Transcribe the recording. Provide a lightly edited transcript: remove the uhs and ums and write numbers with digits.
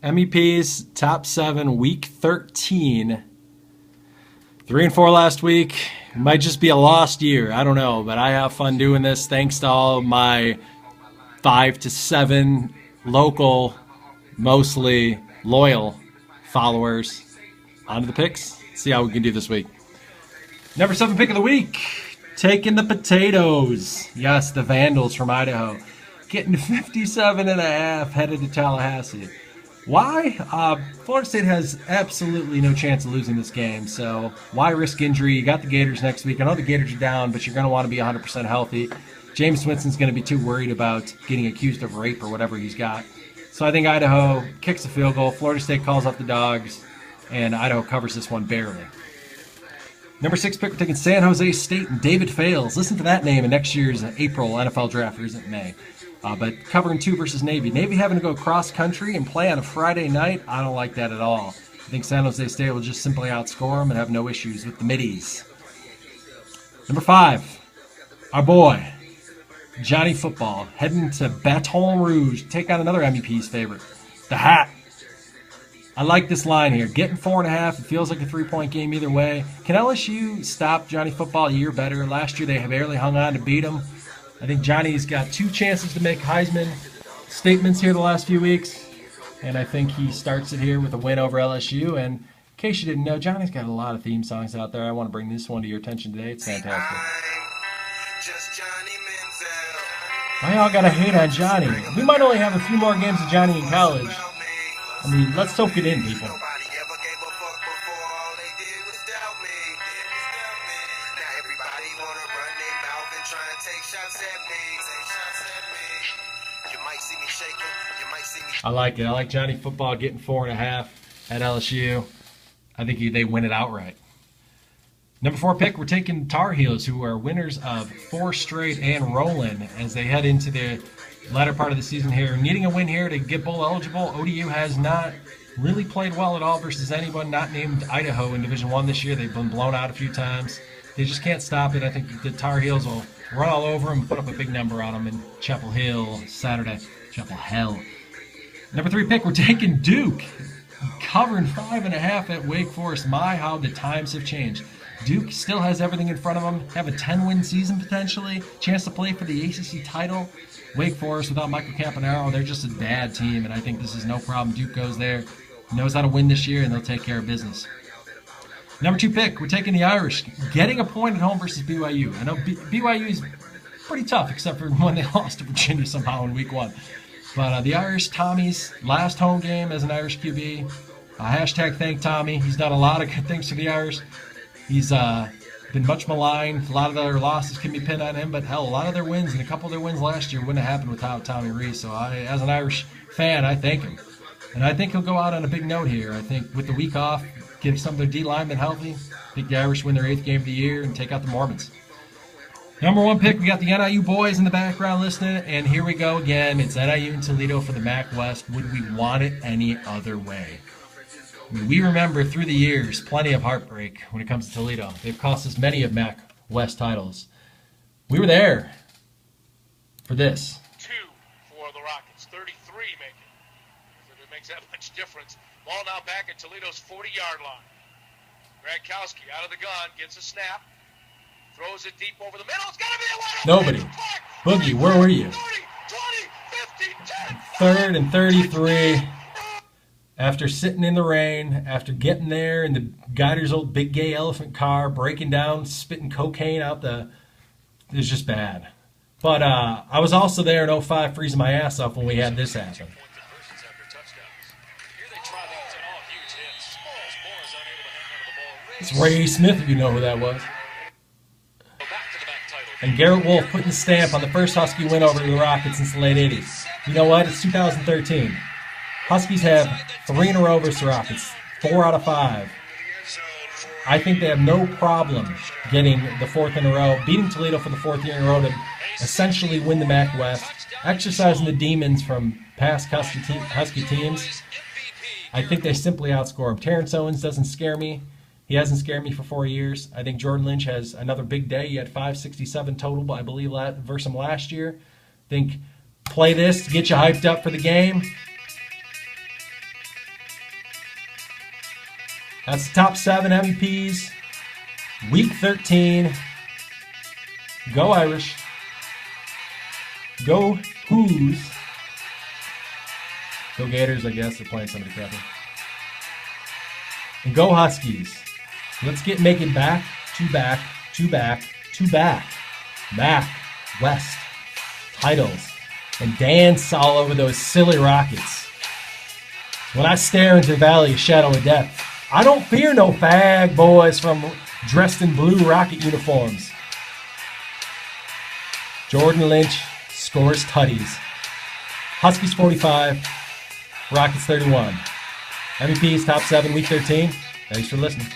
MEP's top 7, week 13. 3-4 last week. It might just be a lost year. I don't know, but I have fun doing this. Thanks to all my 5 to 7 local, mostly loyal followers. On to the picks. See how we can do this week. Number 7 pick of the week. Taking the potatoes. Yes, the Vandals from Idaho. Getting 57.5, headed to Tallahassee. Why? Florida State has absolutely no chance of losing this game, so why risk injury? You got the Gators next week. I know the Gators are down, but you're going to want to be 100% healthy. James Winston's going to be too worried about getting accused of rape or whatever he's got. So I think Idaho kicks a field goal. Florida State calls off the dogs, and Idaho covers this one barely. Number 6 pick, we're taking San Jose State and David Fales. Listen to that name in next year's April NFL draft, or is it May? But covering 2 versus Navy. Navy having to go cross country and play on a Friday night, I don't like that at all. I think San Jose State will just simply outscore them and have no issues with the middies. Number 5, our boy, Johnny Football, heading to Baton Rouge, take on another MEP's favorite, the Hat. I like this line here. Getting 4.5. It feels like a 3-point game either way. Can LSU stop Johnny Football a year better? Last year they barely hung on to beat him. I think Johnny's got 2 chances to make Heisman statements here the last few weeks, and I think he starts it here with a win over LSU. And in case you didn't know, Johnny's got a lot of theme songs out there. I want to bring this one to your attention today. It's fantastic. Why y'all gotta hate on Johnny? We might only have a few more games of Johnny in college. I mean, let's soak it in, people. I like it. I like Johnny Football getting 4.5 at LSU. I think they win it outright. Number 4 pick, we're taking Tar Heels, who are winners of 4 straight and rolling as they head into the latter part of the season here. Needing a win here to get bowl eligible. ODU has not really played well at all versus anyone not named Idaho in Division I this year. They've been blown out a few times. They just can't stop it. I think the Tar Heels will run all over them and put up a big number on them in Chapel Hill Saturday. Chapel Hell. Number 3 pick, we're taking Duke. Covering 5.5 at Wake Forest. My, how the times have changed. Duke still has everything in front of them. Have a 10-win season potentially. Chance to play for the ACC title. Wake Forest without Michael Campanaro, they're just a bad team, and I think this is no problem. Duke goes there, knows how to win this year, and they'll take care of business. Number 2 pick, we're taking the Irish. Getting a point at home versus BYU. I know BYU is pretty tough, except for when they lost to Virginia somehow in week 1. But the Irish, Tommy's last home game as an Irish QB. Hashtag thank Tommy. He's done a lot of good things for the Irish. He's been much maligned. A lot of their losses can be pinned on him, but hell, a lot of their wins and a couple of their wins last year wouldn't have happened without Tommy Rees. So as an Irish fan, I thank him. And I think he'll go out on a big note here. I think with the week off, get some of their D linemen healthy, I think the Irish win their 8th game of the year and take out the Mormons. Number 1 pick, we got the NIU boys in the background listening, and here we go again. It's NIU and Toledo for the MAC West. Would we want it any other way? I mean, we remember through the years plenty of heartbreak when it comes to Toledo. They've cost us many of MAC West titles. We were there for this. 2 for the Rockets, 33 making. If it makes that much difference. Ball now back at Toledo's 40-yard line. Gradkowski out of the gun, gets a snap. Throws it deep over the middle. It's got to be a wide Nobody. Boogie, where were you? 30, 20, 50, 10. 3rd and 33. After sitting in the rain, after getting there in the Guider's old big gay elephant car, breaking down, spitting cocaine out it was just bad. But I was also there in 05 freezing my ass off when we had this happen. It's Ray Smith, if you know who that was. And Garrett Wolf putting the stamp on the first Husky win over the Rockets since the late 80s. You know what? It's 2013. Huskies have 3 in a row versus the Rockets. 4 out of 5. I think they have no problem getting the 4th in a row, beating Toledo for the 4th year in a row to essentially win the MAC West, exercising the demons from past Husky teams. I think they simply outscore them. Terrence Owens doesn't scare me. He hasn't scared me for 4 years. I think Jordan Lynch has another big day. He had 567 total, I believe, versus him last year. I think play this to get you hyped up for the game. That's the top 7 MEPs. Week 13. Go Irish. Go Who's. Go Gators, I guess. They're playing somebody crappy. And go Huskies. Let's get making back to back to back to back. Back West titles. And dance all over those silly Rockets. When I stare into the valley of shadow of death, I don't fear no fag boys from dressed in blue Rocket uniforms. Jordan Lynch scores tutties. Huskies 45, Rockets 31. MEP's top 7, week 13. Thanks for listening.